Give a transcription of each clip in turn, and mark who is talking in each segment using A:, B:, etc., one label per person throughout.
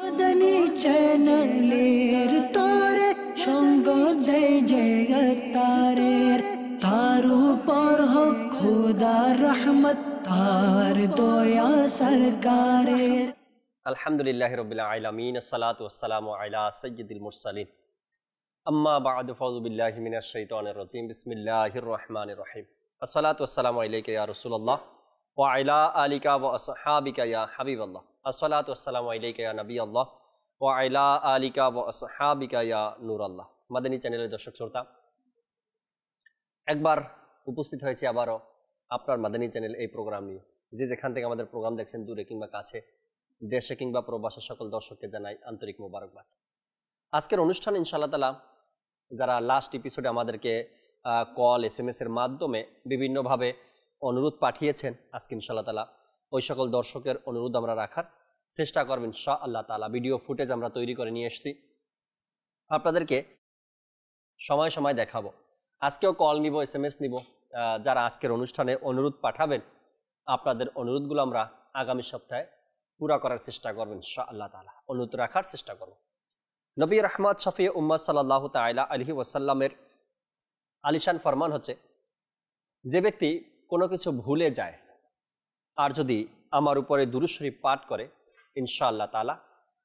A: মদনী চ্যানেলের তোরে সঙ্গ দেয় জগতারের, তার উপর হোক খোদার রহমত, তার দয়া সরকারের।
B: আলহামদুলিল্লাহি রাব্বিল আলামিন, আসসালাতু ওয়াসসালামু আলা সাইয়্যিদিল মুরসালিন, আম্মা বা'দু, ফাউযু বিল্লাহি মিনাশ শাইতানির রাজীম, বিসমিল্লাহির রহমানির রহিম। আসসালাতু ওয়াসসালামু আলাইকা ইয়া রাসূলুল্লাহ ওয়া আলা আলিকা ওয়া আসহাবিকা ইয়া হাবিবাল্লাহ। আসসালাতু ওয়াসসালামু আলাইকা ইয়া নবিয়াল্লাহ ওয়া আলা আলিকা ওয়া আসহাবিকা ইয়া নূরাল্লাহ। মাদানী চ্যানেলের দর্শক শ্রোতা, একবার উপস্থিত হয়েছে আবারও আপনার মাদানী চ্যানেল এই প্রোগ্রাম নিয়ে। যে যেখান থেকে আমাদের প্রোগ্রাম দেখছেন, দূরে কিংবা কাছে, দেশে কিংবা প্রবাসে, সকল দর্শককে জানাই আন্তরিক মোবারকবাদ। আজকের অনুষ্ঠান ইনশাআল্লাহ তাআলা যারা লাস্ট এপিসোডে আমাদেরকে কল SMS এর মাধ্যমে বিভিন্নভাবে অনুরোধ পাঠিয়েছেন, আজকে ইনশাআল্লাহ তাআলা ওই সকল দর্শকের অনুরোধ আমরা রাখার চেষ্টা করব ইনশাআল্লাহ তাআলা। ভিডিও ফুটেজ আমরা তৈরি করে নিয়ে এসেছি, আপনাদেরকে সময় সময় দেখাবো। আজকেও কল নিব, SMS নিব। যারা আজকের অনুষ্ঠানে অনুরোধ পাঠাবেন, আপনাদের অনুরোধগুলো আমরা আগামী সপ্তাহে পুরা করার চেষ্টা করব ইনশাআল্লাহ তাআলা, অনুরোধ রাখার চেষ্টা করব। নবী রাহমাত শফি উম্মাত সাল্লাল্লাহু তাআলা আলাইহি ওয়াসাল্লামের আলিশান ফরমান হচ্ছে, যে ব্যক্তি কোনো কিছু ভুলে যায় আর যদি আমার উপরে দুরূদ শরীফ পাঠ করে, ইনশাআল্লাহ তাআলা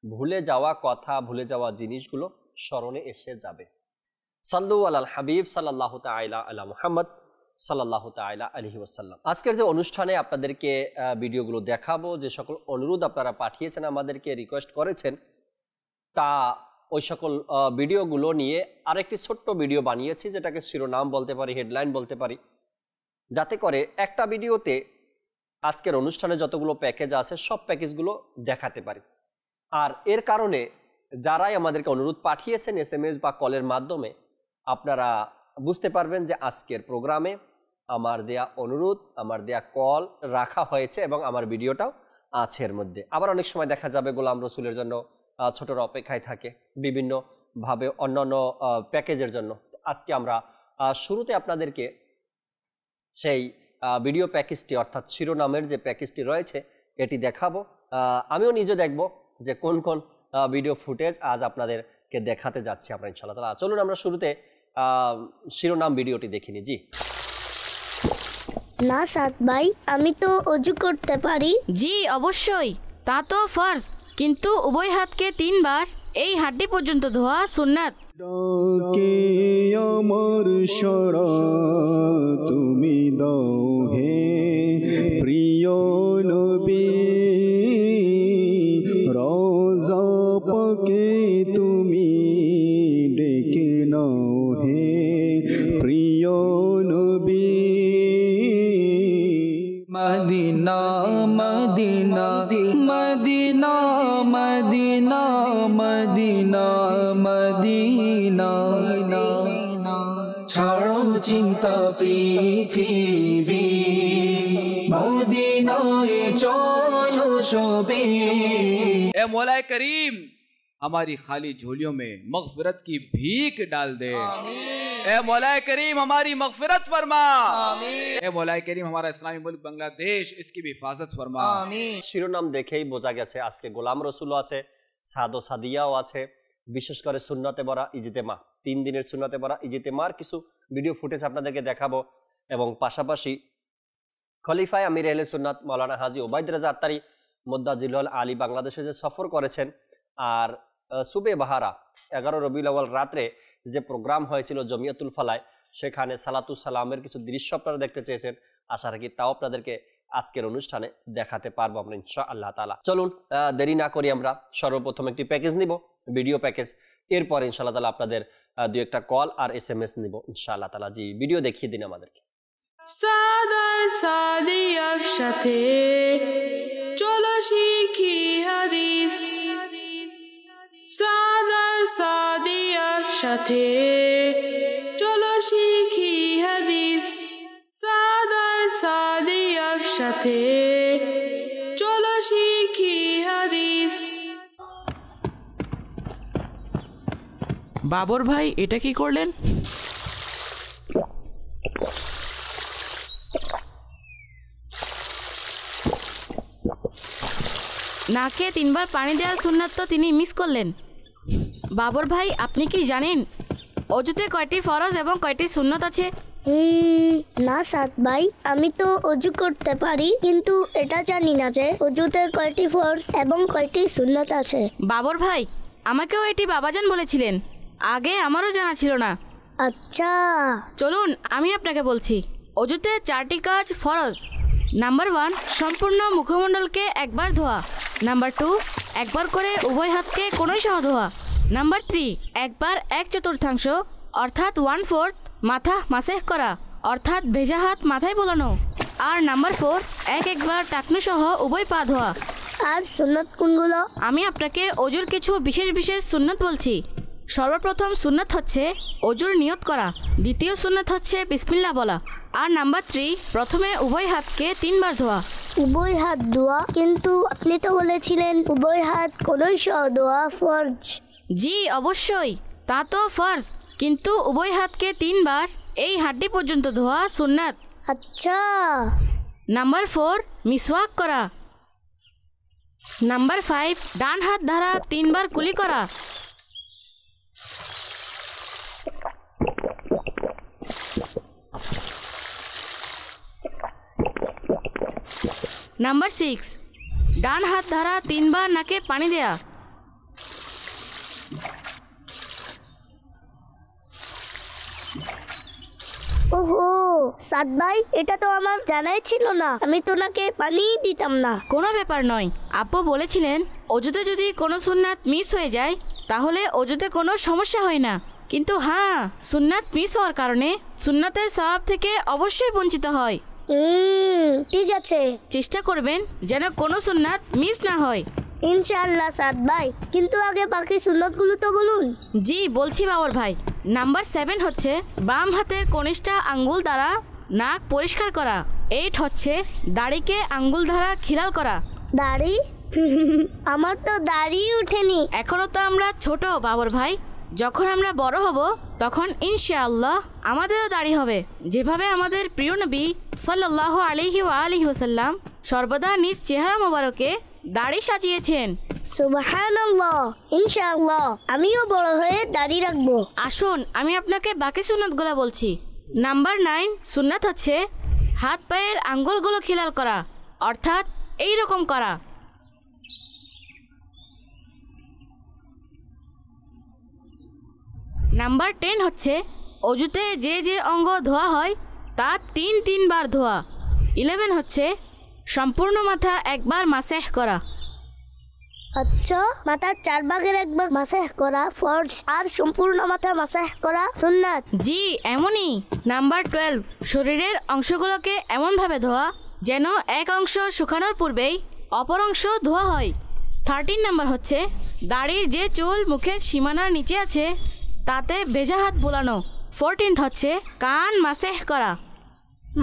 B: ভুলে যাওয়া কথা, ভুলে যাওয়া জিনিসগুলো স্মরণে এসে যাবে। সাল্লু আলাল হাবিব সাল্লাল্লাহু তাআলা আলা মুহাম্মদ সাল্লাল্লাহু তাআলা আলাইহি ওয়াসাল্লাম। আজকের যে অনুষ্ঠানে আপনাদেরকে ভিডিওগুলো দেখাবো, যে সকল অনুরোধ আপনারা পাঠিয়েছেন, আমাদেরকে রিকোয়েস্ট করেছেন, তা ওই সকল ভিডিওগুলো নিয়ে আরেকটি ছোট্ট ভিডিও বানিয়েছি, যেটাকে শিরোনাম বলতে পারি, হেডলাইন বলতে পারি, যাতে করে একটা ভিডিওতে আজকের অনুষ্ঠানে যতগুলো প্যাকেজ আছে সব প্যাকেজগুলো দেখাতে পারি। আর এর কারণে যারাই আমাদেরকে অনুরোধ পাঠিয়েছেন SMS বা কলের মাধ্যমে, আপনারা বুঝতে পারবেন যে আজকের প্রোগ্রামে আমার দেয়া অনুরোধ, আমার দেয়া কল রাখা হয়েছে এবং আমার ভিডিওটাও আছে এর মধ্যে। আবার অনেক সময় দেখা যাবে গোলাম রসুলের জন্য ছোটরা অপেক্ষায় থাকে বিভিন্নভাবে অন্যান্য প্যাকেজের জন্য। আজকে আমরা শুরুতে আপনাদেরকে সেই ভিডিও প্যাকেজটি, অর্থাৎ শিরোনামের যে প্যাকেজটি রয়েছে, এটি দেখাবো। আমিও নিজে দেখব যে কোন কোন ভিডিও ফুটেজ আজ আপনাদেরকে দেখাতে যাচ্ছি আমরা ইনশাআল্লাহ তাআলা। চলুন আমরা শুরুতে শিরোনাম ভিডিওটি দেখিনি। জি
C: না সাদ ভাই, আমি তো অজু করতে পারি।
D: জি অবশ্যই, তা তো ফরজ, কিন্তু উভয় হাতকে 3 বার এই হাড্ডি পর্যন্ত ধোয়া সুন্নাত।
E: ডাকে আমার সারা তুমি দাও হে প্রিয় নবী, রোজা পাকে তুমি ডেকে নাও হে প্রিয় নবী। মদিনা মদিনা মদিনা মদিনা মদিনা মদিনা, ছাড়ো চিন্তা পৃথিবী, মদিনায় চলো সবে।
F: ए मौला करीम, हमारी खाली झोलियों में मगफिरत की भीख डाल दे। ए मौला करीम, हमारी मगफिरत फरमा। ए मौला करीम, हमारा इस्लामी मुल्क बांग्लादेश, इसकी भी हिफाजत फरमा।
B: শিরোনাম দেখেই বোঝা গেছে আজকে গোলাম রসুলও আছে, সাদ ও সাদিয়াও আছে, বিশেষ করে সুন্নতে ভরা ইজতেমা, 3 দিনের সুন্নতে ভরা ইজতেমার কিছু ভিডিও ফুটেজ আপনাদেরকে দেখাবো। এবং পাশাপাশি খলিফায়ে আমির আহলে সুন্নাত মাওলানা হাজী ওবায়দ রেজা আত্তারি মুদ্দাজিলুল আলী বাংলাদেশে যে সফর করেছেন, আর সুবে বাহারা 11 রবিউল আউয়াল রাত্রে যে প্রোগ্রাম হয়েছিল জমিয়াতুল ফালায়, সেখানে সালাতু সালামের কিছু দৃশ্য আপনারা দেখতে চেয়েছেন। আশা রাখি তাও আপনাদেরকে আজকের অনুষ্ঠানে দেখাতে পারবো আমরা ইনশাআল্লাহ তাআলা। চলুন দেরি না করি আমরা সর্বপ্রথম একটি প্যাকেজ নিব, ভিডিও প্যাকেজ। এরপর ইনশাআল্লাহ তাআলা আপনাদের 2-1টা কল আর SMS নিব ইনশাআল্লাহ তাআলা। জি ভিডিও দেখিয়ে দিন আমাদেরকে।
D: সাদার সাদিয়ার সাথে চলো শিখি হাদিস, সাদার সাদিয়ার সাথে চলো শিখি হাদিস, সাদার সাদিয়ার সাথে চলো শিখি হাদিস। বাবর ভাই, এটা কি করলেন? নাকে 3 বার পানি দেওয়ার সুন্নাত তো তিনি মিস করলেন। বাবর ভাই, আপনি কি জানেন অজুতে কয়টি ফরজ এবং কয়টি সুন্নত আছে?
C: না সাদ ভাই, আমি তো অজু করতে পারি, কিন্তু এটা জানি না যে অজুতে কয়টি ফরজ এবং কয়টি সুন্নত আছে।
D: বাবর ভাই, আমাকেও এটি বাবাজান বলেছিলেন, আগে আমারও জানা ছিল না।
C: আচ্ছা,
D: চলুন আমি আপনাকে বলছি। অজুতে 4টি কাজ ফরজ। নাম্বার 1, সম্পূর্ণ মুখমণ্ডলকে একবার ধোয়া। নাম্বার 2, একবার করে উভয় হাতকে কোনোই সহ ধোয়া। নাম্বার 3, একবার 1/4 অর্থাৎ 1/4 মাথা মাসেহ করা, অর্থাৎ ভেজা হাত মাথায় বোলানো। আর নাম্বার 4, একবার টাকনু সহ উভয় পা ধোয়া।
C: আর সুন্নত কোনগুলো?
D: আমি আপনাকে অজুর কিছু বিশেষ বিশেষ সুন্নত বলছি। সর্বপ্রথম সুন্নত হচ্ছে অজুর নিয়ত করা। দ্বিতীয় সুন্নত হচ্ছে বিসমিল্লাহ বলা। আর নাম্বার 3, প্রথমে উভয় হাতকে 3 বার ধোয়া।
C: উভয় হাত ধোয়া? কিন্তু আপনি তো বলেছিলেন উভয় হাত কোনোই সহ ধোয়া ফরজ।
D: জি অবশ্যই, তা তো ফরজ, কিন্তু উভয় হাতকে 3 বার এই হাড্ডি পর্যন্ত ধোয়া সুন্নাত।
C: আচ্ছা।
D: নাম্বার 4, মিসওয়াক করা। নাম্বার 5, ডান হাত দ্বারা 3 বার কুলি করা। নাম্বার 6, ডান হাত দ্বারা 3 বার নাকে পানি দেয়া।
C: ওহো সাদ ভাই, এটা তো আমার জানাই ছিল না, আমি তো নাকে পানি দিতাম না।
D: কোনো ব্যাপার নয়, আপু বলেছিলেন অজুতে যদি কোনো সুন্নাত মিস হয়ে যায় তাহলে অজুতে কোনো সমস্যা হয় না, কিন্তু হ্যাঁ, সুন্নাত মিস হওয়ার কারণে সুন্নাতের সওয়াব থেকে অবশ্যই বঞ্চিত হয়।
C: ঠিক আছে,
D: চেষ্টা করবেন যেন কোনো সুন্নাত মিস না হয়।
C: ইনশাআল্লাহ সাদ ভাই, কিন্তু আগে বাকি সুন্নতগুলো তো বলুন।
D: জি বলছি বাবর ভাই। নাম্বার 7 হচ্ছে বাম হাতের কনিষ্ঠা আঙ্গুল দ্বারা নাক পরিষ্কার করা। 8 হচ্ছে দাড়িকে আঙ্গুল দ্বারা খিলাল করা।
C: দাড়ি? আমার তো দাড়ি উঠেনি।
D: এখনো তো আমরা ছোট বাবর ভাই, যখন আমরা বড় হব তখন ইনশাআল্লাহ আমাদেরও দাড়ি হবে, যেভাবে আমাদের প্রিয় নবী সাল্লাল্লাহু আলাইহি ওয়াসাল্লাম সর্বদা নিজ চেহারা মোবারকে দাড়ি সাজিয়েছেন।
C: সুবহানাল্লাহ, ইনশাআল্লাহ আমিও বড় হয়ে দাড়ি রাখবো।
D: আসুন আমি আপনাকে বাকি সুন্নাতগুলো বলছি। নাম্বার 9 সুন্নাত হচ্ছে হাত পায়ের আঙ্গুলগুলো খিলাল করা, অর্থাৎ এই রকম করা। নাম্বার 10 হচ্ছে অজুতে যে যে অঙ্গ ধোয়া হয় তা 3 বার ধোয়া। 11 হচ্ছে সম্পূর্ণ মাথা একবার মাসেহ করা।
C: আচ্ছা, মাথার 4 ভাগের 1 ভাগ মাসেহ করা ফরজ আর সম্পূর্ণ মাথা মাসেহ করা সুন্নাত।
D: জি এমনই। নাম্বার 12 শরীরের অংশগুলোকে এমনভাবে ধোয়া যেন এক অংশ শুকানোর পূর্বেই অপর অংশ ধোয়া হয়। 13 নাম্বার হচ্ছে দাড়ির যে চুল মুখের সীমানার নিচে আছে তাতে ভেজা হাত বোলানো। 14 হচ্ছে কান মাসেহ করা।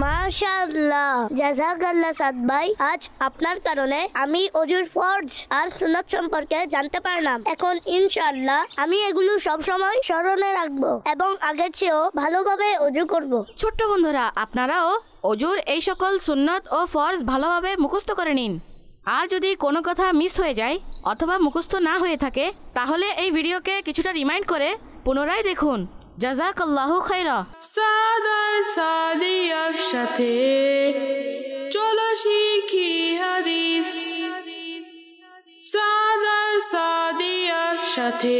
C: মাশাআল্লাহ, জাযাকাল্লাহ সাদ ভাই, আজ আপনার কারণে আমি অজুর ফরজ আর সুন্নাত সম্পর্কে জানতে পারলাম। এখন ইনশাআল্লাহ আমি এগুলো সব সময় স্মরণে রাখবো এবং আগের চেয়েও ভালোভাবে অজু করব।
D: ছোট্ট বন্ধুরা, আপনারাও অজুর এই সকল সুন্নত ও ফরজ ভালোভাবে মুখস্থ করে নিন। আর যদি কোনো কথা মিস হয়ে যায় অথবা মুখস্থ না হয়ে থাকে তাহলে এই ভিডিওকে কিছুটা রিমাইন্ড করে পুনরায় দেখুন। জাযাকাল্লাহু খাইরা।
G: সাদার সাদিয়ার সাথে চলো শিখি হাদিস। সাদার সাদিয়ার সাথে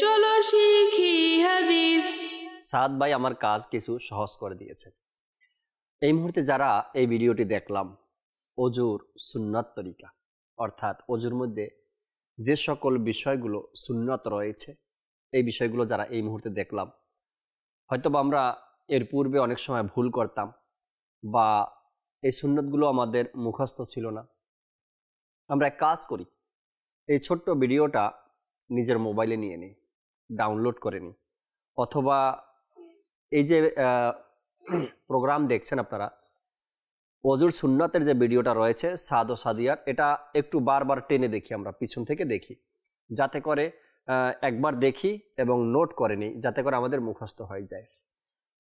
G: চলো শিখি হাদিস।
B: সাদ ভাই আমার কাজ কিছু সহজ করে দিয়েছে। এই মুহূর্তে যারা এই ভিডিওটি দেখলাম, অজুর সুন্নাত তরিকা, অর্থাৎ অজুর মধ্যে যে সকল বিষয়গুলো সুন্নাত রয়েছে এই বিষয়গুলো যারা এই মুহূর্তে দেখলাম, হয়তো বা আমরা এর পূর্বে অনেক সময় ভুল করতাম বা এই সুন্নতগুলো আমাদের মুখস্থ ছিল না। আমরা এক কাজ করি, এই ছোট্ট ভিডিওটা নিজের মোবাইলে নিয়ে নিই, ডাউনলোড করে নিই, অথবা এই যে প্রোগ্রাম দেখছেন আপনারা, অজুর সুন্নতের যে ভিডিওটা রয়েছে সাদ ও সাদিয়ার, এটা একটু বারবার টেনে দেখি, আমরা পিছন থেকে দেখি, যাতে করে একবার দেখি এবং নোট করে নিই, যাতে করে আমাদের মুখস্থ হয়ে যায়।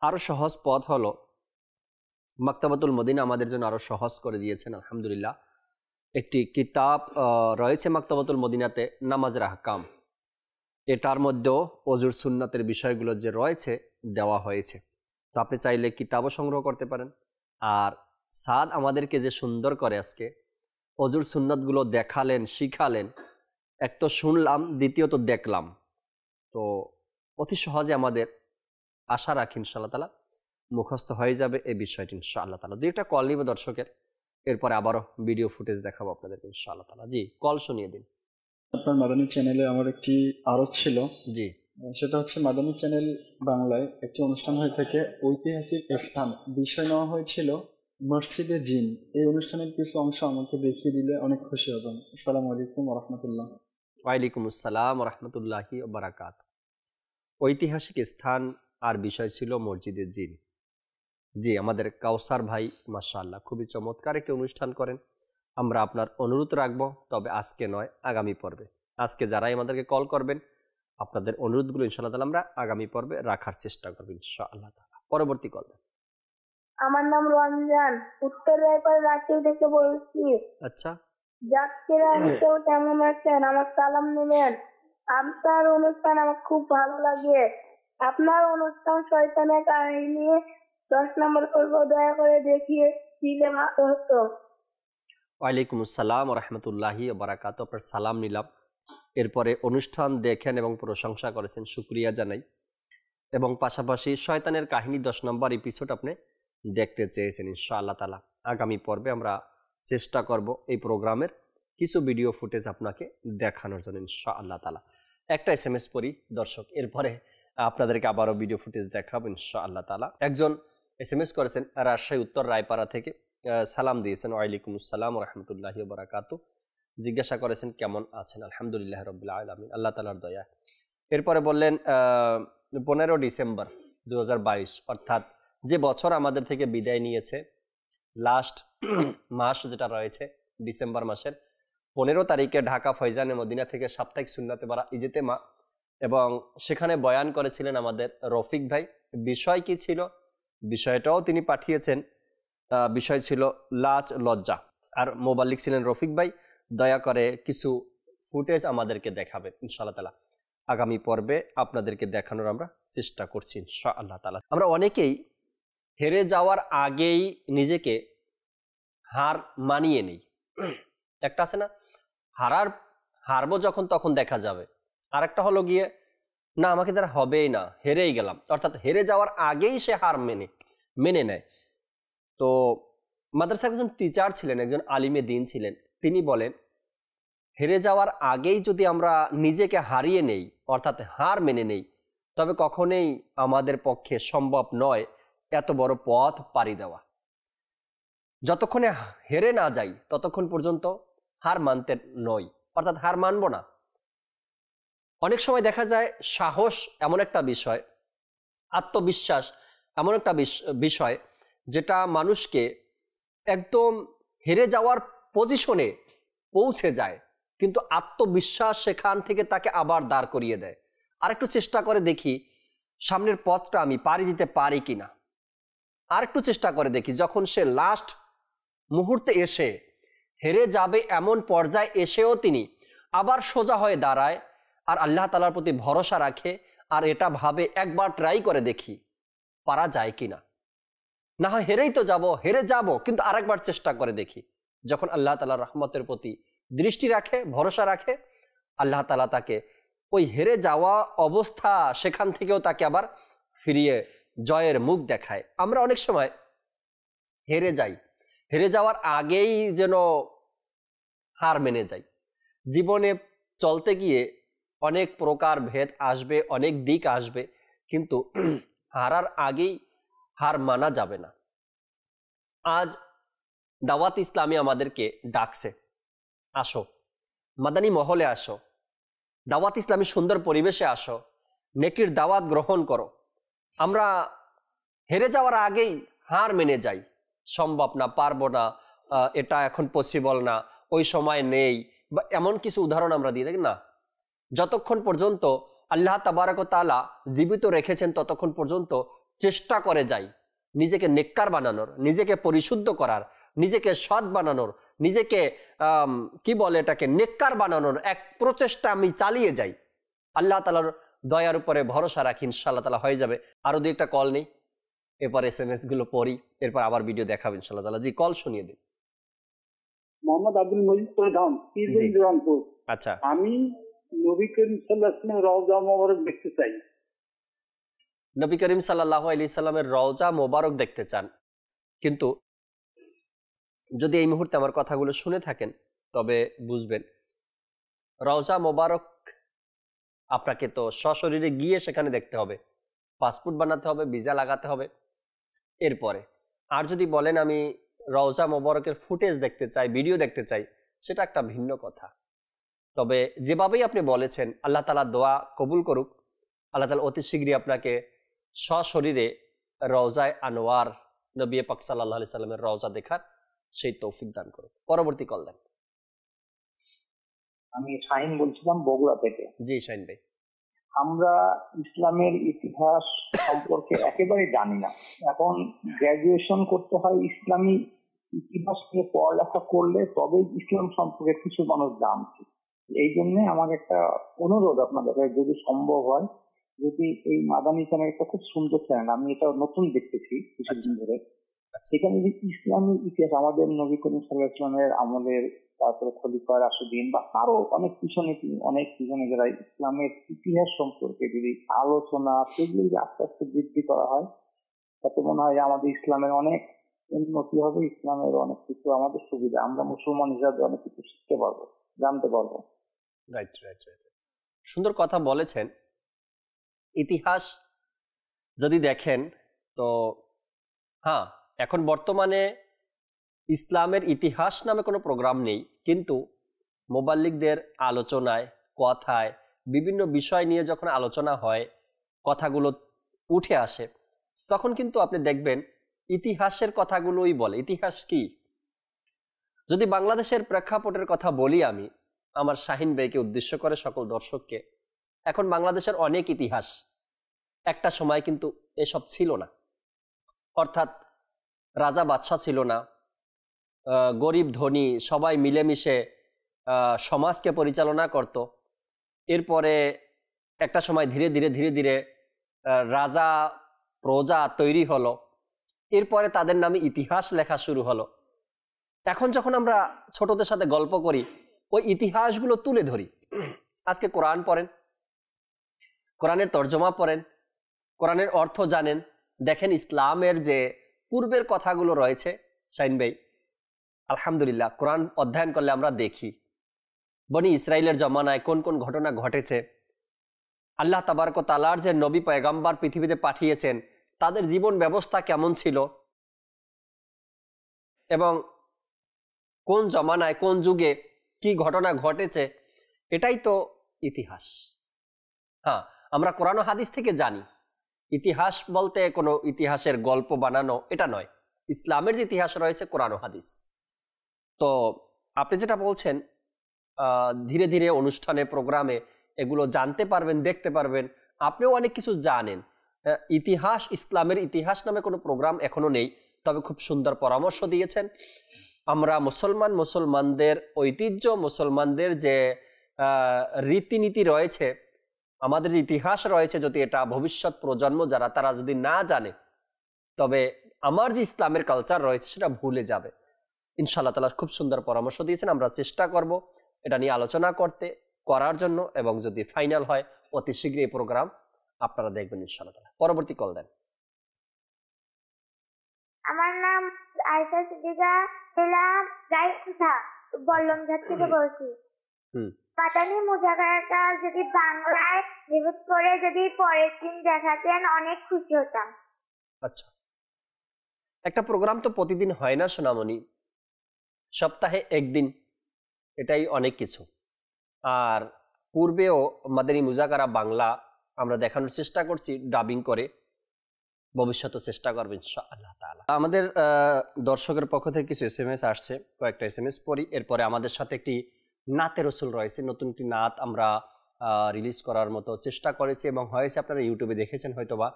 B: আরও সহজ পথ হলো, মাকতাবাতুল মদিনা আমাদের জন্য আরও সহজ করে দিয়েছেন আলহামদুলিল্লাহ। একটি কিতাব রয়েছে মাকতাবাতুল মদিনাতে, নামাজের আহকাম। এটার মধ্যেও অজুর সুন্নাতের বিষয়গুলো যে রয়েছে দেওয়া হয়েছে। তো আপনি চাইলে কিতাবও সংগ্রহ করতে পারেন। আর সাদ আমাদেরকে যে সুন্দর করে আজকে অজুর সুন্নাতগুলো দেখালেন, শিখালেন, এক তো শুনলাম, দ্বিতীয়ত দেখলাম। তো অতি সহজে আমাদের আশা রাখি ইনশাআল্লাহ তাআলা মুখস্থ হয়ে যাবে এই বিষয়টি ইনশাআল্লাহ তাআলা। দুই একটা কল নিব দর্শকের, এরপরে আবারও ভিডিও ফুটেজ দেখাবো আপনাদেরকে ইনশাআল্লাহ তাআলা। জি, কল শুনিয়ে দিন।
H: আপনার মাদানী চ্যানেলে আমার একটি আরজ ছিল।
B: জি,
H: সেটা হচ্ছে মাদানী চ্যানেল বাংলায় একটি অনুষ্ঠান হয়ে থাকে, ঐতিহাসিক স্থান বিষয় নেওয়া হয়েছিল মসজিদে জিন। এই অনুষ্ঠানের কিছু অংশ আমাকে দেখিয়ে দিলে অনেক খুশি হতাম। আসসালামু আলাইকুম ওয়া রাহমাতুল্লাহ।
B: ওয়ালাইকুম আসসালাম ওয়া রাহমাতুল্লাহি ওয়া বারাকাতুহু। ঐতিহাসিক স্থান আর বিষয় ছিল মসজিদে জিন। জি, আমাদের কাউসার ভাই মাশাআল্লাহ খুবই চমৎকার একটি অনুষ্ঠান করেন। আমরা আপনার অনুরোধ রাখবো, তবে আজকে নয়, আগামী পর্বে। আজকে যারাই আমাদেরকে কল করবেন আপনাদের অনুরোধগুলো ইনশাআল্লাহ তাআলা আমরা আগামী পর্বে রাখার চেষ্টা করব ইনশাআল্লাহ তাআলা। পরবর্তী কল।
I: আমার নাম রঞ্জন, উত্তর রায়পুর রাজশাহী থেকে বলছি।
B: আচ্ছা,
I: জাকির কেউ কেমন আছেন? আমার সালাম নেবেন। আপনার অনুষ্ঠান আমার খুব ভালো লাগে। আপনার অনুষ্ঠান শয়তানের কাহিনী 10 নম্বর পর্ব দয়া করে দেখিয়ে দিলে ভালো হতো।
B: ওয়ালাইকুম আসসালাম ওয়া রাহমাতুল্লাহি ওয়া বারাকাতুহু। আপনার সালাম নিলাম। এরপরে অনুষ্ঠান দেখেন এবং প্রশংসা করেছেন, শুকরিয়া জানাই। এবং পাশাপাশি শয়তানের কাহিনী 10 নম্বর এপিসোড আপনি দেখতে চেয়েছেন ইনশাআল্লাহ তাআলা। আগামী পর্বে আমরা চেষ্টা করব এই প্রোগ্রামের কিছু ভিডিও ফুটেজ আপনাকে দেখানোর জন্য ইনশাআল্লাহ তাআলা। একটা এসএমএস পড়ি দর্শক, এরপরে আপনাদেরকে আবারও ভিডিও ফুটেজ দেখাবো ইনশাআল্লাহ তাআলা। একজন এসএমএস করেছেন রাজশাহী উত্তর রায়পাড়া থেকে, সালাম দিয়েছেন, ওয়ালাইকুম আসসালাম ওয়া রাহমাতুল্লাহি ওয়া বারাকাতুহু। জিজ্ঞাসা করেছেন কেমন আছেন? আলহামদুলিল্লাহ রাব্বিল আলামিন, আল্লাহ তাআলার দয়া। এরপরে বললেন 15 ডিসেম্বর 2022, অর্থাৎ যে বছর আমাদের থেকে বিদায় নিয়েছে, লাস্ট মাস যেটা রয়েছে ডিসেম্বর মাসের 15 তারিখে ঢাকা ফয়জানে মদিনা থেকে সাপ্তাহিক সুন্নাতে বারা ইজতেমা, এবং সেখানে বয়ান করেছিলেন আমাদের রফিক ভাই। বিষয় কি ছিল? বিষয়টাও তিনি পাঠিয়েছেন। বিষয় ছিল লাজ লজ্জা, আর মোবাল্লিক ছিলেন রফিক ভাই। দয়া করে কিছু ফুটেজ আমাদেরকে দেখাবেন ইনশাআল্লাহ তাআলা। আগামী পর্বে আপনাদেরকে দেখানোর আমরা চেষ্টা করছি ইনশাআল্লাহ তাআলা। আমরা অনেকেই হেরে যাওয়ার আগেই নিজেকে হার মানিয়ে নেই। একটা আছে না, হারবো যখন তখন দেখা যাবে। আর একটা হলো গিয়ে না, আমাকে দ্বারা হবেই না, হেরেই গেলাম, অর্থাৎ হেরে যাওয়ার আগেই সে হার মেনে নেয়। তো মাদ্রাসার একজন টিচার ছিলেন, একজন আলিমে দ্বীন ছিলেন, তিনি বলেন হেরে যাওয়ার আগেই যদি আমরা নিজেকে হারিয়ে নেই, অর্থাৎ হার মেনে নেই, তবে কখনোই আমাদের পক্ষে সম্ভব নয় এত বড় পথ পাড়ি দেওয়া। যতক্ষণে হেরে না যাই ততক্ষণ পর্যন্ত হার মানতে নয়, অর্থাৎ হার মানব না। অনেক সময় দেখা যায় সাহস এমন একটা বিষয়, আত্মবিশ্বাস এমন একটা বিষয় যেটা মানুষকে একদম হেরে যাওয়ার পজিশনে পৌঁছে যায়, কিন্তু আত্মবিশ্বাস সেখান থেকে তাকে আবার দাঁড় করিয়ে দেয়। আর একটু চেষ্টা করে দেখি সামনের পথটা আমি পাড়ি দিতে পারি কিনা, আর একটু চেষ্টা করে দেখি। যখন সে লাস্ট মুহূর্তে এসে হেরে যাবে এমন পর্যায়ে এসেও তিনি আবার সোজা হয়ে দাঁড়ায় আর আল্লাহ তাআলার প্রতি ভরসা রাখে, আর এটা ভাবে একবার ট্রাই করে দেখি পারা যায় কিনা। না হয় হেরেই তো হেরে যাব, কিন্তু আরেকবার চেষ্টা করে দেখি। যখন আল্লাহ তাআলার রহমতের প্রতি দৃষ্টি রাখে, ভরসা রাখে, আল্লাহ তাআলা তাকে ওই হেরে যাওয়া অবস্থা সেখান থেকেও তাকে আবার ফিরিয়ে জয়ের মুখ দেখায়। আমরা অনেক সময় হেরে যাই, হেরে যাওয়ার আগেই যেন হার মেনে যাই। জীবনে চলতে গিয়ে অনেক প্রকার ভেদ আসবে, অনেক দিক আসবে, কিন্তু হারার আগেই হার মানা যাবে না। আজ দাওয়াত ইসলামী আমাদেরকে ডাকছে, আসো মাদানী মহলে আসো, দাওয়াত ইসলামী সুন্দর পরিবেশে আসো, নেকির দাওয়াত গ্রহণ করো। আমরা হেরে যাওয়ার আগেই হার মেনে যাই, সম্ভব না, পারবো না, এটা এখন পসিবল না, ওই সময় নেই, বা এমন কিছু উদাহরণ আমরা দিয়ে দেখি না। যতক্ষণ পর্যন্ত আল্লাহ তাবারক ওয়া তাআলা জীবিত রেখেছেন ততক্ষণ পর্যন্ত চেষ্টা করে যাই নিজেকে নেককার বানানোর, নিজেকে পরিশুদ্ধ করার, নিজেকে সৎ বানানোর, নিজেকে কি বলে এটাকে নেককার বানানোর এক প্রচেষ্টা আমি চালিয়ে যাই, আল্লাহ তাআলার দয়ার উপরে ভরসা রাখি, ইনশাআল্লাহ তাআলা হয়ে যাবে। আরো দুই একটা কল নেই, এরপর SMS গুলো পড়ি, এরপর আবার ভিডিও দেখাবো ইনশাআল্লাহ তাআলা। জি, কল শুনিয়ে দিন।
J: মোহাম্মদ আব্দুল মজিদ প্রধান, রংপুর।
B: আচ্ছা,
J: আমি নবী করিম সাল্লাল্লাহু আলাইহি ওয়াসাল্লামের রওজা মোবারক দেখতে চাই।
B: নবী করিম সাল্লাল্লাহু আলাইহি সাল্লামের রওজা মোবারক দেখতে চান, কিন্তু যদি এই মুহূর্তে আমার কথাগুলো শুনে থাকেন তবে বুঝবেন রওজা মোবারক আপনাকে তো সশরীরে গিয়ে সেখানে দেখতে হবে, পাসপোর্ট বানাতে হবে, ভিসা লাগাতে হবে এরপরে। আর যদি বলেন আমি রওজা মোবারকের ফুটেজ দেখতে চাই, ভিডিও দেখতে চাই, সেটা একটা ভিন্ন কথা। তবে যেভাবেই আপনি বলেছেন আল্লাহ তাআলা দোয়া কবুল করুক, আল্লাহ তাআলা অতি শীঘ্রই আপনাকে সশরীরে রওজায় আনোয়ার নবী পাক সাল্লাল্লাহু আলাইহি সাল্লামের রওজা দেখার সেই তৌফিক দান করুক। পরবর্তী কল দেন।
J: আমি শাহিন বলছিলাম বগুড়া থেকে।
B: জি শাহিন ভাই।
J: আমরা ইসলামের ইতিহাস সম্পর্কে একেবারে জানি না। এখন গ্রাজুয়েশন করতে হয় ইসলামী ইতিহাস নিয়ে পড়ালেখা করলে তবেই ইসলাম সম্পর্কে কিছু মানুষ জানছে। এই জন্য আমার একটা অনুরোধ আপনাদের, যদি সম্ভব হয়, যদি এই মাদানী চ্যানেলটা খুব সুন্দর চ্যানেল, আমি এটা নতুন দেখতেছি কিছুদিন ধরে, সেখানে যদি ইসলামী ইতিহাস আমাদের নবী করিম সাল্লাল্লাহু আলাইহি ওয়াসাল্লামের আমলের, তারপরে খলিফা রাশিদিন বা আরো অনেক পিছনে যারা ইসলামের ইতিহাস সম্পর্কে যদি আলোচনা, সেগুলো যদি আস্তে আস্তে বৃদ্ধি করা হয়, তাতে মনে হয় আমাদের ইসলামের অনেক উন্নতি হবে, ইসলামের অনেক কিছু আমাদের সুবিধা, আমরা মুসলমান হিসাবে অনেক কিছু শিখতে পারবো, জানতে পারবো।
B: রাইট রাইট রাইট, সুন্দর কথা বলেছেন। ইতিহাস যদি দেখেন তো হ্যাঁ, এখন বর্তমানে ইসলামের ইতিহাস নামে কোনো প্রোগ্রাম নেই, কিন্তু মুবাল্লিগদের আলোচনায়, কথায়, বিভিন্ন বিষয় নিয়ে যখন আলোচনা হয়, কথাগুলো উঠে আসে, তখন কিন্তু আপনি দেখবেন ইতিহাসের কথাগুলোই বলে। ইতিহাস কি? যদি বাংলাদেশের প্রেক্ষাপটের কথা বলি আমি আমার শাহিন ভাইকে উদ্দেশ্য করে সকল দর্শককে, এখন বাংলাদেশের অনেক ইতিহাস, একটা সময় কিন্তু এসব ছিল না। অর্থাৎ রাজা বাদশাহ ছিল না, গরিব ধনী সবাই মিলেমিশে সমাজকে পরিচালনা করত। এরপরে একটা সময় ধীরে ধীরে রাজা প্রজা তৈরি হলো, এরপরে তাদের নামে ইতিহাস লেখা শুরু হলো। এখন যখন আমরা ছোটদের সাথে গল্প করি, ওই ইতিহাসগুলো তুলে ধরি। আজকে কোরআন পড়েন, কোরআনের তর্জমা পড়েন, কোরআনের অর্থ জানেন, দেখেন ইসলামের যে পূর্বের কথাগুলো রয়েছে। শাহিন ভাই, আলহামদুলিল্লাহ কোরআন অধ্যয়ন করলে আমরা দেখি বনি ইসরাইলের জমানায় কোন কোন ঘটনা ঘটেছে, আল্লাহ তাবারক ওয়া তাআলার যে নবী পয়গম্বর পৃথিবীতে পাঠিয়েছেন তাদের জীবন ব্যবস্থা কেমন ছিল, এবং কোন জমানায় কোন যুগে কি ঘটনা ঘটেছে, এটাই তো ইতিহাস। হ্যাঁ, আমরা কোরআন ও হাদিস থেকে জানি। ইতিহাস বলতে কোনো ইতিহাসের গল্প বানানো এটা নয়, ইসলামের যে ইতিহাস রয়েছে কোরআন ও হাদিস। তো আপনি যেটা বলছেন ধীরে ধীরে অনুষ্ঠানে, প্রোগ্রামে এগুলো জানতে পারবেন, দেখতে পারবেন, আপনিও অনেক কিছু জানেন। ইতিহাস, ইসলামের ইতিহাস নামে কোনো প্রোগ্রাম এখনো নেই, তবে খুব সুন্দর পরামর্শ দিয়েছেন। আমরা মুসলমানদের ঐতিহ্য, মুসলমানদের যে রীতিনীতি রয়েছে, আমাদের যে ইতিহাস রয়েছে, যদি এটা ভবিষ্যৎ প্রজন্ম যারা তারা যদি না জানে, তবে আমার যে ইসলামের কালচার রয়েছে সেটা ভুলে যাবে। ইনশাআল্লাহ তাআলা খুব সুন্দর পরামর্শ দিয়েছেন, আমরা চেষ্টা করব এটা নিয়ে আলোচনা করার জন্য, এবং যদি ফাইনাল হয় অতি শীঘ্রই এই প্রোগ্রাম আপনারা দেখবেন ইনশাআল্লাহ তাআলা। পরবর্তী কল দেন।
I: আমার নাম আয়েশা সিদ্দিকা, জেলা বল্লমঝাড় থেকে বলছি। মাদানী মুজাকারাটা যদি বাংলায় নিউজ করে যদি পরের দিন দেখাতেন অনেক খুশি হতাম।
B: আচ্ছা, একটা প্রোগ্রাম তো প্রতিদিন হয় না সোনামণি, সপ্তাহে একদিন, এটাই অনেক কিছু। আর পূর্বেও মাদানী মুজাকারা বাংলা আমরা দেখানোর চেষ্টা করছি ডাবিং করে, ভবিষ্যতে চেষ্টা করবো ইনশাআল্লাহ তাআলা। আমাদের দর্শকের পক্ষ থেকে কিছু SMS আসছে, কয়েকটা SMS পড়ি, এরপরে আমাদের সাথে একটি নাতে রসুল রয়েছে, নতুন একটি নাত আমরা রিলিজ করার মতো চেষ্টা করেছি এবং হয়েছে, আপনারা ইউটিউবে দেখেছেন হয়তোবা,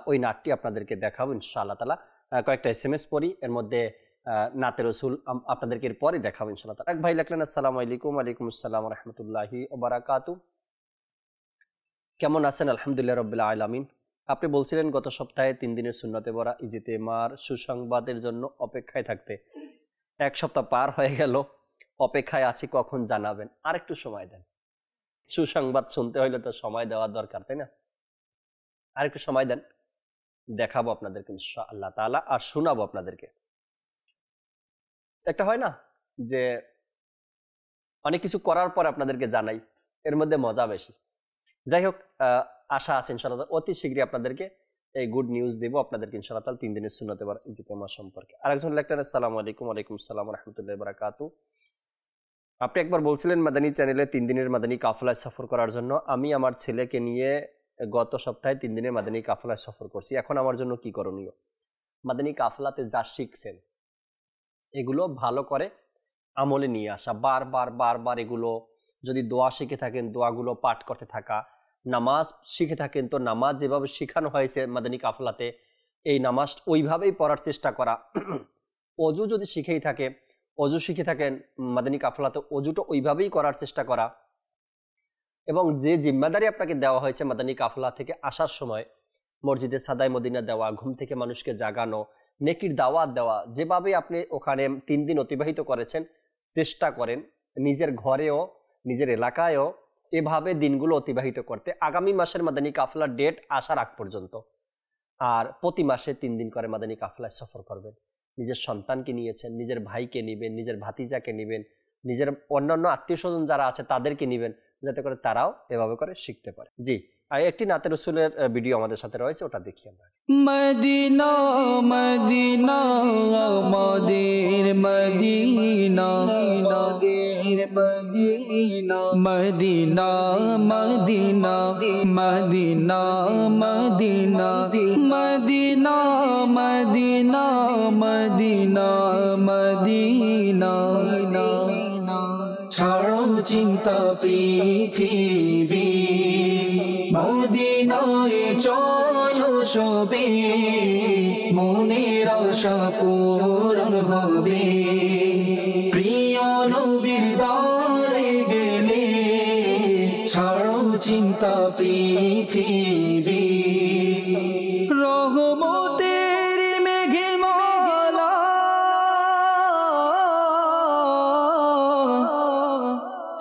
B: ওই নাটটি আপনাদেরকে দেখাবো ইনশাআল্লাহ তাআলা। কয়েকটা SMS পড়ি, এর মধ্যে নাতে রসুল আপনাদেরকে এরপরে দেখাবো ইনশাআল্লাহ। এক ভাই লিখলেন, আসসালামু আলাইকুম। ওয়ালাইকুম আসসালাম ওয়া রাহমাতুল্লাহি ওয়া বারাকাতুহু। কেমন আছেন? আলহামদুলিল্লাহ রাব্বিল আলামিন। আপনি বলছিলেন গত সপ্তাহে 3 দিনের সুন্নতে ভরা ইজতেমার সুসংবাদের জন্য অপেক্ষায় থাকতে। এক সপ্তাহ পার হয়ে গেল, অপেক্ষায় আছি, কখন জানাবেন? আর একটু সময় দেন। সুসংবাদ শুনতে হইলে তো সময় দেওয়ার দরকার, তাই না? আর একটু সময় দেন, দেখাবো আপনাদেরকে ইনশাআল্লাহ তাআলা, আর শোনাবো আপনাদেরকে। একটা হয় না যে অনেক কিছু করার পর আপনাদেরকে জানাই, এর মধ্যে মজা বেশি। যাই হোক, আশা আছে ইনশাআল্লাহ অতি শীঘ্রই আপনাদেরকে এই গুড নিউজ দেবো আপনাদেরকে ইনশাআল্লাহ তাআলা 3 দিনের সুন্নতে ভরা ইজতেমা সম্পর্কে। আরেকজন লিখলেন, আসসালামু আলাইকুম। ওয়ালাইকুম আসসালাম ওয়া রাহমাতুল্লাহি ওয়া বারাকাতুহু। আপনি একবার বলছিলেন মাদানী চ্যানেলে 3 দিনের মাদানী কাফেলায় সফর করার জন্য। আমি আমার ছেলেকে নিয়ে গত সপ্তাহে 3 দিনের মাদানী কাফেলায় সফর করছি। এখন আমার জন্য কি করণীয়? মাদানী কাফেলাতে যা শিখছেন এগুলো ভালো করে আমলে নিয়ে আসা, বারবার এগুলো, যদি দোয়া শিখে থাকেন দোয়াগুলো পাঠ করতে থাকা, নামাজ শিখে থাকেন তো নামাজ যেভাবে শেখানো হয়েছে মাদানী কাফেলাতে এই নামাজ ওইভাবেই পড়ার চেষ্টা করা। অজু যদি শিখেই থাকে, অজু শিখে থাকেন মাদানী কাফেলাতে অজুটা ওইভাবেই করার চেষ্টা করা। এবং যে জিম্মাদারি আপনাকে দেওয়া হয়েছে মাদানী কাফেলা থেকে আসার সময়, মসজিদে সাদাই মদিনা দেওয়া, ঘুম থেকে মানুষকে জাগানো, নেকির দাওয়াত দেওয়া, যেভাবে আপনি ওখানে 3 দিন অতিবাহিত করেছেন চেষ্টা করেন নিজের ঘরেও নিজের এলাকায়ও এভাবে দিনগুলো অতিবাহিত করতে। আগামী মাসের মাদানী কাফেলার ডেট আসার আগ পর্যন্ত, আর প্রতি মাসে 3 দিন করে মাদানী কাফেলায় সফর করবেন। নিজের সন্তানকে নিয়েছেন, নিজের ভাইকে নেবেন, নিজের ভাতিজাকে নেবেন, নিজের অন্যান্য আত্মীয় স্বজন যারা আছে তাদেরকে নেবেন, যাতে করে তারাও এভাবে করে শিখতে পারে। জি, আর একটি নাতে রসুলের ভিডিও আমাদের সাথে রয়েছে, ওটা দেখি আমরা।
E: মদিনা মদিনা আমাদের মদিনা, আমাদের মদিনা, মদিনা মদিনা মদিনা মদিনা মদিনা মদিনা মদিনা মদিনা। ছাড়ো চিন্তা পৃথিবী, মদিনায় চলো সবে, মনের আশা পূরণ হবে। প্রিয় নবীর দ্বারে গেলে ছাড়ো চিন্তা পৃথিবী। রহমতের মেঘে মালা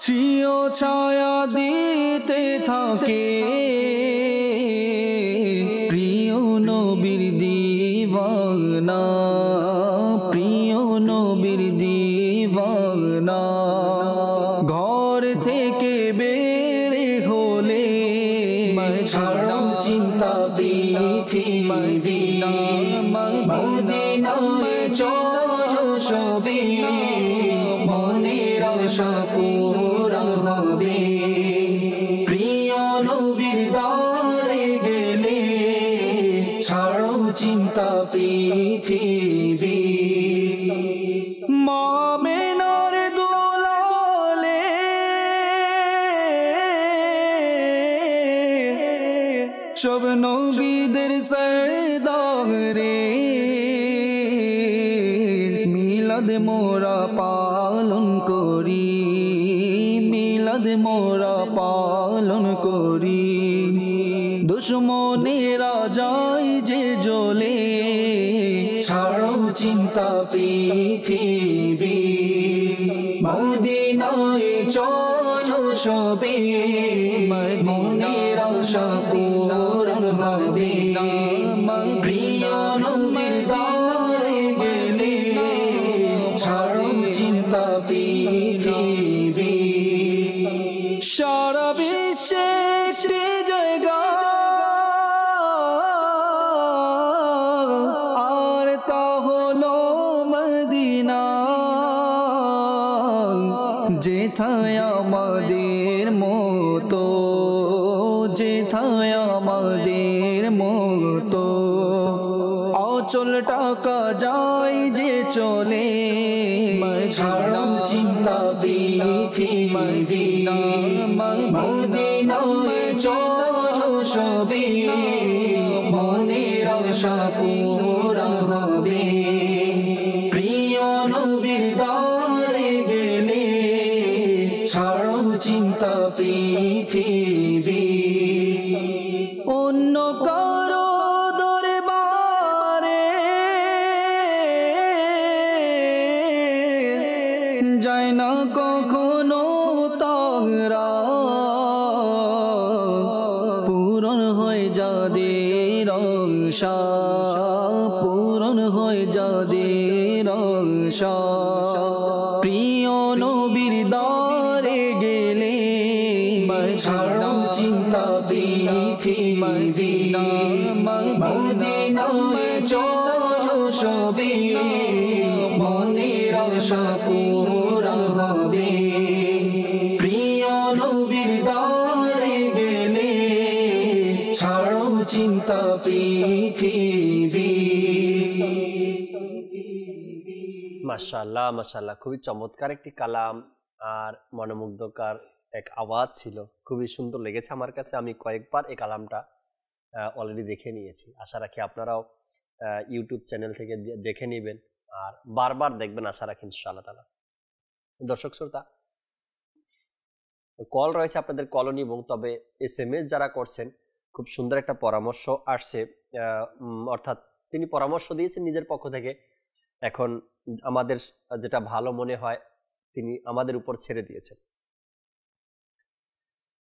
E: চিও ছায়া দিতে থাকে, প্রিয় নবীর দিওয়ানা, প্রিয় নবীর দিওয়ানা। ঘর থেকে বের হলে ছাড়ো চিন্তা পৃথিবী, মদিনায় চলো সবে, মনের আশা পূরণ হবে। প্রিয় নবীর দ্বারে গেলে ছাড়ো চিন্তা পৃথিবী। মামেনার দোলালে সব নবীদের সরদারে, মিলাদ মোরা পালন করি, মিলাদ মোরা পালন করি। দুশ্মনেরা যায় যে জ্বলে ছাড়ো চিন্তা পৃথিবী, মদিনায় চলো সবে, মনের আশা পূরণ হবে। প্রিয় নবীর দ্বারে গেলে ছাড়ো চিন্তা পৃথিবী। সারা বিশ্বে একটি জায়গা, আর তা হলো মদিনা, যেথায় আমাদের মতো, যেথায় আমাদের মতো অচল টাকা যায় যে চলে। ছাড়ো চিন্তা পৃথিবী, মদিনায় চলো সবে, মনের আশা পূরণ হবে। প্রিয় পৃথিবী অন্য কারো দরবারে যায় না কখনো তারা পূরণ হয় যাদের আশা পূরণ হয় যাদের আশা প্রিয় নবীর দ্বারে গেলে ছাড়াও চিন্তা পৃথিবী মদিনায় চলো সবে মনের আশা পূরণ হবে প্রিয় নবীর দ্বারে গেলে ছাড়াও চিন্তা পৃথিবী।
B: মাশাআল্লাহ মাশাআল্লাহ, খুবই চমৎকার একটি কালাম আর মনোমুগ্ধকর এক আওয়াজ ছিল, খুবই সুন্দর লেগেছে আমার কাছে। আমি কয়েকবার এই কালামটা অলরেডি দেখে নিয়েছি, আশা রাখি আপনারাও ইউটিউব চ্যানেল থেকে দেখে নেবেন আর বারবার দেখবেন আশা রাখি ইনশাআল্লাহ তাআলা। দর্শক শ্রোতা, কল রয়েছে, আপনাদের কলও নিব, তবে SMS যারা করছেন খুব সুন্দর একটা পরামর্শ আসছে, অর্থাৎ তিনি পরামর্শ দিয়েছেন নিজের পক্ষ থেকে, এখন আমাদের যেটা ভালো মনে হয় তিনি আমাদের উপর ছেড়ে দিয়েছেন।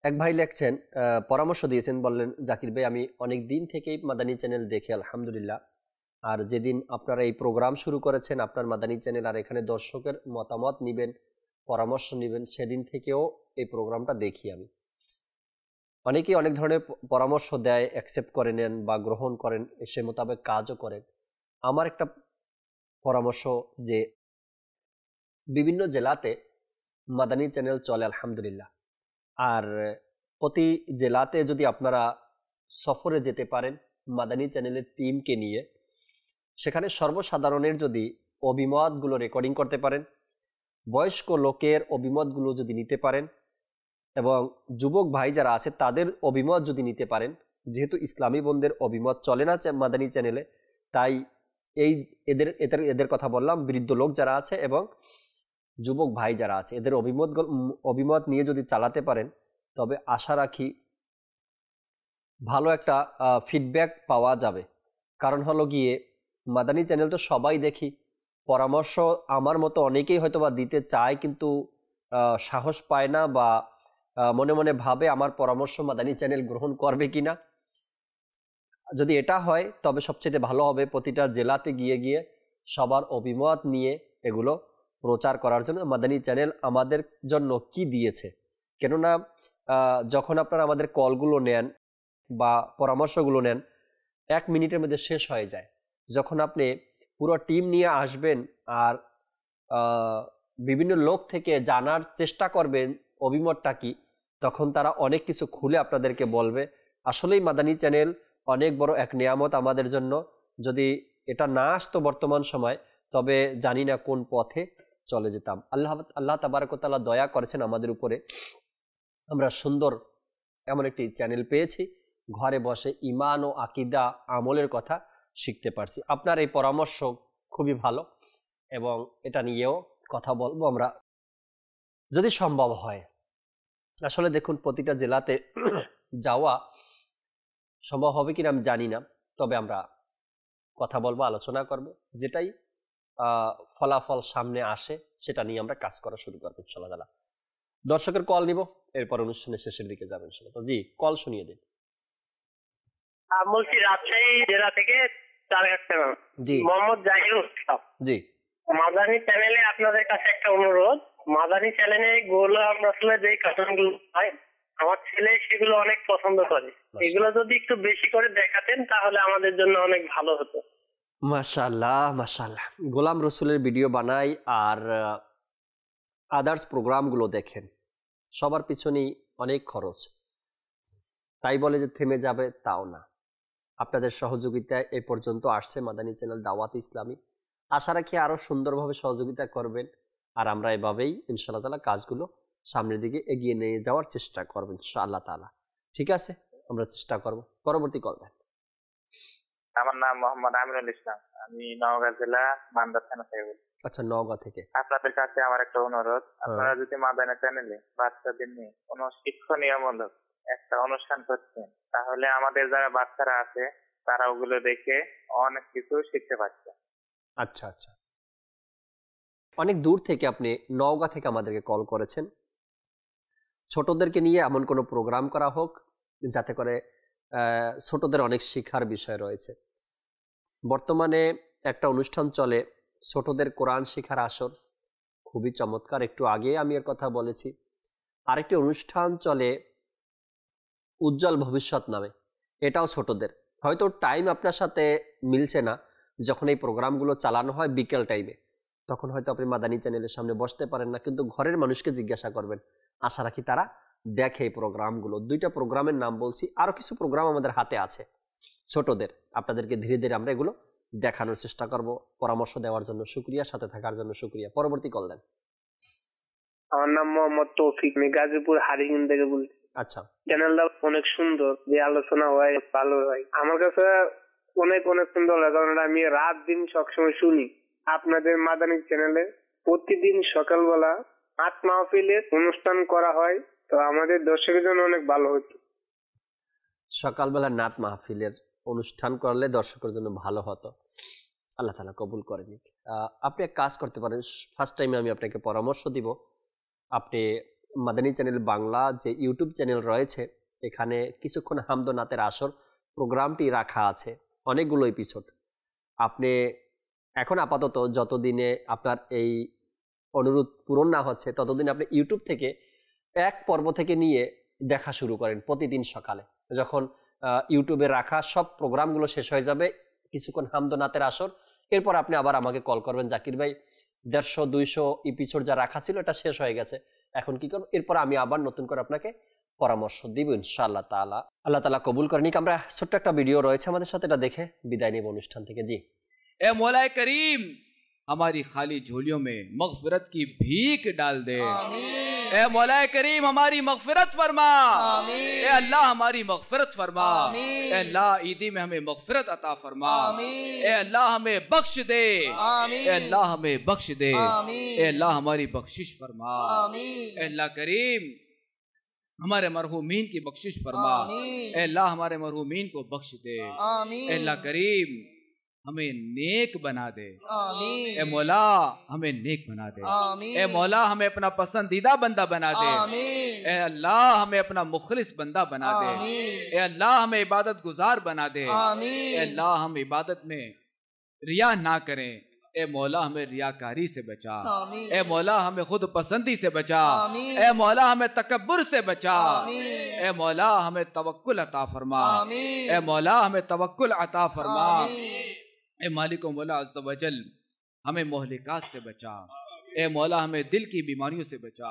B: এক ভাই লেখছেন, পরামর্শ দিয়েছেন, বললেন জাকির ভাই আমি অনেক দিন থেকেই মাদানী চ্যানেল দেখি আলহামদুলিল্লাহ, আর যেদিন আপনারা এই প্রোগ্রাম শুরু করেছেন আপনার মাদানী চ্যানেল আর এখানে দর্শকের মতামত নেবেন, পরামর্শ নেবেন, সেদিন থেকেও এই প্রোগ্রামটা দেখি আমি। অনেকেই অনেক ধরনের পরামর্শ দেয়, অ্যাকসেপ্ট করে নেন বা গ্রহণ করেন, সে মোতাবেক কাজও করেন। আমার একটা পরামর্শ যে বিভিন্ন জেলাতে মাদানী চ্যানেল চলে আলহামদুলিল্লাহ, আর প্রতি জেলাতে যদি আপনারা সফরে যেতে পারেন মাদানী চ্যানেলের টিমকে নিয়ে, সেখানে সর্বসাধারণের যদি অভিমতগুলো রেকর্ডিং করতে পারেন, বয়স্ক লোকের অভিমতগুলো যদি নিতে পারেন এবং যুবক ভাই যারা আছে তাদের অভিমত যদি নিতে পারেন, যেহেতু ইসলামী বোনদের অভিমত চলে না মাদানী চ্যানেলে, তাই এই এদের কথা বললাম, বৃদ্ধ লোক যারা আছে এবং যুবক ভাই যারা আছে এদের অভিমত নিয়ে যদি চালাতে পারেন তবে আশা রাখি ভালো একটা ফিডব্যাক পাওয়া যাবে। কারণ হলো গিয়ে মাদানী চ্যানেল তো সবাই দেখি, পরামর্শ আমার মতো অনেকেই হয়তো বা দিতে চায় কিন্তু সাহস পায় না বা মনে মনে ভাবে আমার পরামর্শ মাদানী চ্যানেল গ্রহণ করবে কিনা। যদি এটা হয় তবে সবচেয়ে ভালো হবে প্রতিটা জেলাতে গিয়ে গিয়ে সবার অভিমত নিয়ে এগুলো প্রচার করার জন্য মাদানী চ্যানেল আমাদের জন্য কি দিয়েছে। কেননা যখন আপনারা আমাদের কলগুলো নেন বা পরামর্শগুলো নেন 1 মিনিটের মধ্যে শেষ হয়ে যায়। যখন আপনি পুরো টিম নিয়ে আসবেন আর বিভিন্ন লোক থেকে জানার চেষ্টা করবেন অভিমতটা কি, তখন তারা অনেক কিছু খুলে আপনাদেরকে বলবে। আসলেই মাদানী চ্যানেল অনেক বড় এক নিয়ামত আমাদের জন্য, যদি এটা না আসতো বর্তমান সময় তবে জানি না কোন পথে চলে যেতাম। আল্লাহ তাবারক ওয়া তাআলা দয়া করেছেন আমাদের উপরে, আমরা সুন্দর এমন একটি চ্যানেল পেয়েছি, ঘরে বসে ঈমান ও আকীদা আমলের কথা শিখতে পারছি। আপনার এই পরামর্শ খুবই ভালো এবং এটা নিয়েও কথা বলবো আমরা যদি সম্ভব হয়। আসলে দেখুন প্রতিটা জেলাতে যাওয়া সম্ভব হবে কিনা আমি জানি না, তবে আমরা কথা বলবো, আলোচনা করব, যেটাই ফলাফল সামনে আসে সেটা নিয়ে আমরা কাজ করা শুরু করবো ইনশাআল্লাহ তাআলা। দর্শকের কল নিব, এরপর অনুষ্ঠানের শেষের দিকে যাবেন ইনশাআল্লাহ। তো জি, কল শুনিয়ে দিন।
K: বলছি রাজশাহী জেলা থেকে জি মোহাম্মদ জাহিরুল ইসলাম।
B: জি,
K: মাদানী চ্যানেলে আপনাদের কাছে একটা অনুরোধ, মাদানী চ্যানেলে গুলো আমরা আসলে যে কার্টুনগুলো হয় আমার ছেলে সেগুলো অনেক পছন্দ করে, এগুলো যদি একটু বেশি করে দেখাতেন তাহলে আমাদের জন্য অনেক ভালো হতো।
B: মাশাআল্লাহ মাশাআল্লাহ, গোলাম রসুলের ভিডিও বানাই আর আদার্স প্রোগ্রামগুলো দেখেন, সবার পিছনেই অনেক খরচ, তাই বলে যে থেমে যাবে তাও না। আপনাদের সহযোগিতায় এই পর্যন্ত আসছে মাদানী চ্যানেল দাওয়াত ইসলামী, আশা রাখি আরো সুন্দরভাবে সহযোগিতা করবেন আর আমরা এভাবেই ইনশাআল্লাহ তাআলা কাজগুলো সামনের দিকে এগিয়ে নিয়ে যাওয়ার চেষ্টা করবেন ইনশাআল্লাহ তাআলা। ঠিক আছে, আমরা চেষ্টা করব। পরবর্তী কল দেন।
L: আমার নাম মোহাম্মদ আমিনুল ইসলাম, আমি নওগাঁ জেলা মান্দা থানা থেকে বলছি।
B: আচ্ছা, নওগাঁ থেকে।
L: আপনাদের কাছে আমার একটা অনুরোধ, আপনারা যদি মাদানী চ্যানেলে বাচ্চাদের নিয়ে কোনো শিক্ষণীয়মূলক একটা অনুষ্ঠান করছেন, তাহলে আমাদের যারা বাচ্চারা আছে তারা ওগুলো দেখে অনেক কিছু শিখতে পারছে।
B: আচ্ছা আচ্ছা, অনেক দূর থেকে আপনি নওগাঁ থেকে আমাদেরকে কল করেছেন। ছোটদেরকে নিয়ে এমন কোনো প্রোগ্রাম করা হোক যাতে করে ছোটদের অনেক শিক্ষার বিষয় রয়েছে। বর্তমানে একটা অনুষ্ঠান চলে ছোটদের কোরআন শিক্ষার আসর, খুবই চমৎকার, একটু আগে আমি এর কথা বলেছি। আরেকটি অনুষ্ঠান চলে উজ্জ্বল ভবিষ্যৎ নামে, এটাও ছোটদের। হয়তো টাইম আপনার সাথে মিলছে না, যখন এই প্রোগ্রামগুলো চালানো হয় বিকেল টাইমে, তখন হয়তো আপনি মাদানী চ্যানেলের সামনে বসতে পারেন না, কিন্তু ঘরের মানুষকে জিজ্ঞাসা করবেন, আশা রাখি তারা দেখে এই প্রোগ্রামগুলো। 2টা প্রোগ্রামের নাম বলছি, আরও কিছু প্রোগ্রাম আমাদের হাতে আছে ছোটদের, আপনাদেরকে ধীরে ধীরে আমরা এগুলো দেখানোর চেষ্টা করব। পরামর্শ দেওয়ার জন্য শুকরিয়া, সাথে থাকার জন্য শুকরিয়া। পরবর্তী কল দেন।
K: আমার নাম মোহাম্মদ তৌফিক, আমি গাজীপুর হারিগঞ্জ থেকে বলছি।
B: আচ্ছা,
K: চ্যানেলটা অনেক সুন্দর, যে আলোচনা হয় ভালো হয়, আমার কাছে অনেক অনেক সুন্দর লাগে, কারণ আমি রাত দিন সবসময় শুনি আপনাদের মাদানী চ্যানেলে। প্রতিদিন সকালবেলা 8 মাহফিলের অনুষ্ঠান করা হয়, তো আমাদের দর্শকের জন্য অনেক ভালো হতো।
B: সকালবেলা নাত মাহফিলের অনুষ্ঠান করলে দর্শকের জন্য ভালো হতো, আল্লাহ তাআলা কবুল করে নিক। আপনি এক কাজ করতে পারেন, ফার্স্ট টাইমে আমি আপনাকে পরামর্শ দিব, আপনি মাদানী চ্যানেল বাংলা যে ইউটিউব চ্যানেল রয়েছে, এখানে কিছুক্ষণ হামদ ও নাতের আসর প্রোগ্রামটি রাখা আছে, অনেকগুলো এপিসোড। আপনি এখন আপাতত যতদিনে আপনার এই অনুরোধ পূরণ না হচ্ছে, ততদিন আপনি ইউটিউব থেকে এক পর্ব থেকে নিয়ে দেখা শুরু করেন। প্রতিদিন সকালে যখন ইউটিউবে রাখা সব প্রোগ্রামগুলো শেষ হয়ে যাবে, কিছুক্ষণ হামদ ও নাতের আসর, এরপর আপনি আবার আমাকে কল করবেন, জাকির ভাই 150-200 এপিসোড যা রাখা ছিল এটা শেষ হয়ে গেছে, এখন কি করব? এরপর আমি আবার নতুন করে আপনাকে পরামর্শ দিব ইনশাআল্লাহ তাআলা। আল্লাহ তাআলা কবুল করে নিক। আমরা ছোট্ট একটা ভিডিও রয়েছে আমাদের সাথে, এটা দেখে বিদায় নিব অনুষ্ঠান থেকে। জি।
F: ए मौला करीम हमारी खाली झोलियों में मगफिरत की भीख डाल दे। ए मौला करीम हमारी मगफिरत फरमा। ए अल्लाह हमारी मगफिरत फरमा। ए अल्लाह ईदी में हमें मगफिरत अता फरमा। ए अल्लाह हमें बख्श दे। ए अल्लाह हमें बख्श दे। ए अल्लाह हमारी बख्शिश फरमा। ए अल्लाह करीम हमारे मरहूमीन की बख्शिश फरमा। ए अल्लाह हमारे मरहूमीन को बख्श दे। ए अल्लाह करीम हमें नेक बना दे। ए मौला हमें नेक बना दे। ए मौला हमें अपना पसंदीदा बंदा बना दे। ए अल्लाह हमें अपना मुखलिस बंदा बना दे। ए अल्लाह हमें इबादत गुजार बना दे। ए अल्लाह हम इबादत में रिया ना करें। ए मौला हमें रियाकारी से बचा। ए मौला हमें खुद पसंदी से बचा। ए मौला हमें तकब्बुर से बचा। ए मौला हमें तवक्कुल अता फरमा। ए मौला हमें तवक्कुल अता फरमा। ए मालिक व मौला अज़्ज़ व जल हमें मोहलिकात से बचा। ए मौला हमें दिल की बीमारियों से बचा।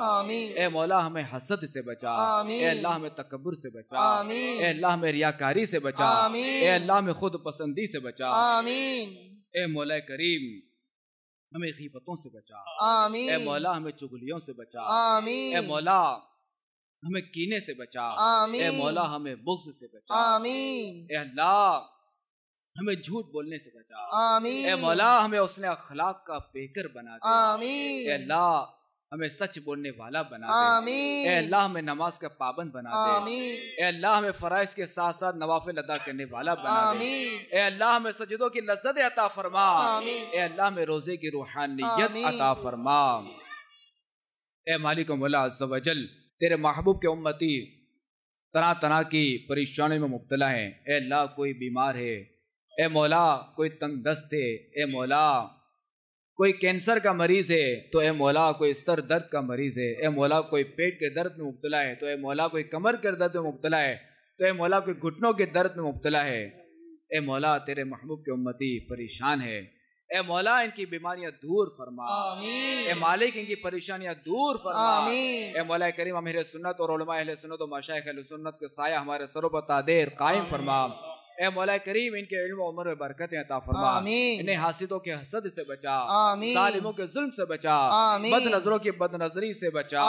F: ए मौला हमें हसद से बचा। ए अल्लाह हमें तकब्बुर से बचा। ए अल्लाह हमें रियाकारी से बचा। ए अल्लाह हमें खुद पसंदी से बचा। ए मौला करीम हमें गीबतों से बचा। ए मौला हमें चुगलियों से बचा। ए मौला हमें कीने से बचा। ए मौला हमें बुग़्ज़ से बचा। ए अल्लाह हमें झूठ बोलने से बचा। ए मौला हमें उसने अखलाक का पेकर बना दे। ए अल्लाह हमें सच बोलने वाला बना दे। ए अल्लाह हमें नमाज का पाबंद बना दे। ए अल्लाह हमें फराइज के साथ साथ नवाफिल अदा करने वाला बना दे। ए अल्लाह हमें सजदों की लज्जत अता फरमा। ए अल्लाह हमें रोजे की रूहानियत अता फरमा। ए मालिक मौला अज़्ज़ व जल तेरे महबूब के उम्मती तरह तरह की परेशानियों में मुब्तला हैं। ए अल्लाह कोई बीमार है, ए मौला कोई तंग दस्त है, ए मौला कोई कैंसर का मरीज़ है, तो ए मौला कोई सर दर्द का मरीज़ है, ए मौला कोई पेट के दर्द में मुब्तला है, तो ए मौला कोई कमर के दर्द में मुब्तला है, तो ए मौला कोई घुटनों के दर्द में मुब्तला है। ए मौला तेरे महबूब के उम्मती परेशान है। ए मौला इनकी बीमारियां दूर फरमा। ए मालिक इनकी परेशानियां दूर फरमा। ए मौला करीम अमीर सुन्नत और उलमा अहले सुन्नत और मशाइख अहले सुन्नत के साया हमारे सरों पर तादेर कायम फरमा। ए मौला करीम इनके इल्म उम्र में बरकतें अता फरमा। इन्हें हासिदों के हसद से बचा। जालिमों के जुल्म से बचा। बद नजरों की बद नजरी से बचा।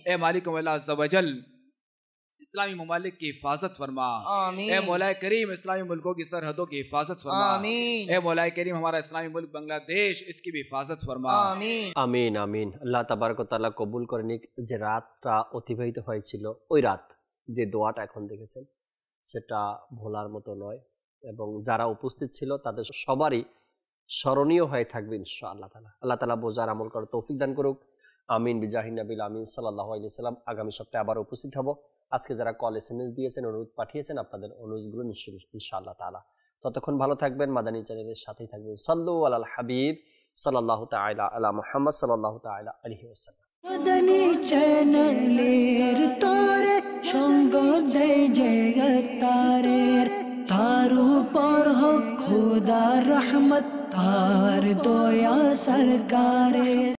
F: ए मालिक मौला अज़्ज़ व जल इस्लामी ममालिक की हिफाजत फरमा। ए मौलाए करीम इस्लामी मुल्कों की सरहदों की हिफाजत फरमा। ए मौलाए करीम हमारा इस्लामी मुल्क बांग्लादेश इसकी भी हिफाजत फरमा।
B: আমিন আমিন। আল্লাহ তাবারক ওয়া তাআলা কবুল করে নিক। যে রাতটা অতিবাহিত হয়েছিল, ওই রাত যে দোয়াটা এখন দেখেছেন সেটা ভোলার মতো নয়, এবং যারা উপস্থিত ছিল তাদের সবারই স্মরণীয় হয়ে থাকবে ইনশাআল্লাহ তাআলা। আল্লাহ তাআলা বোঝার আমল করার তৌফিক দান করুক। আমিন বিজাহিন নবিল আমিন সাল্লাল্লাহু আলাইহি সাল্লাম। আগামী সপ্তাহে আবার উপস্থিত হব। আজকে যারা কল SMS দিয়েছেন, অনুরোধ পাঠিয়েছেন, আপনাদের অনুরোধগুলো নিশ্চয়ই ইনশাআল্লাহ তাআলা। ততক্ষণ ভালো থাকবেন, মাদানী চ্যানেলের সাথেই থাকবেন। সাল্লু আলাল হাবিব সাল্লাল্লাহু তাআলা আলা মুহাম্মদ সাল্লাল্লাহু তাআলা আলাইহি ওয়াসাল্লাম।
A: মাদানী চ্যানেলের তোরে সঙ্গ দেয় জগতারের, তার উপর হোক খোদার রহমত, তার দয়া সরকারের।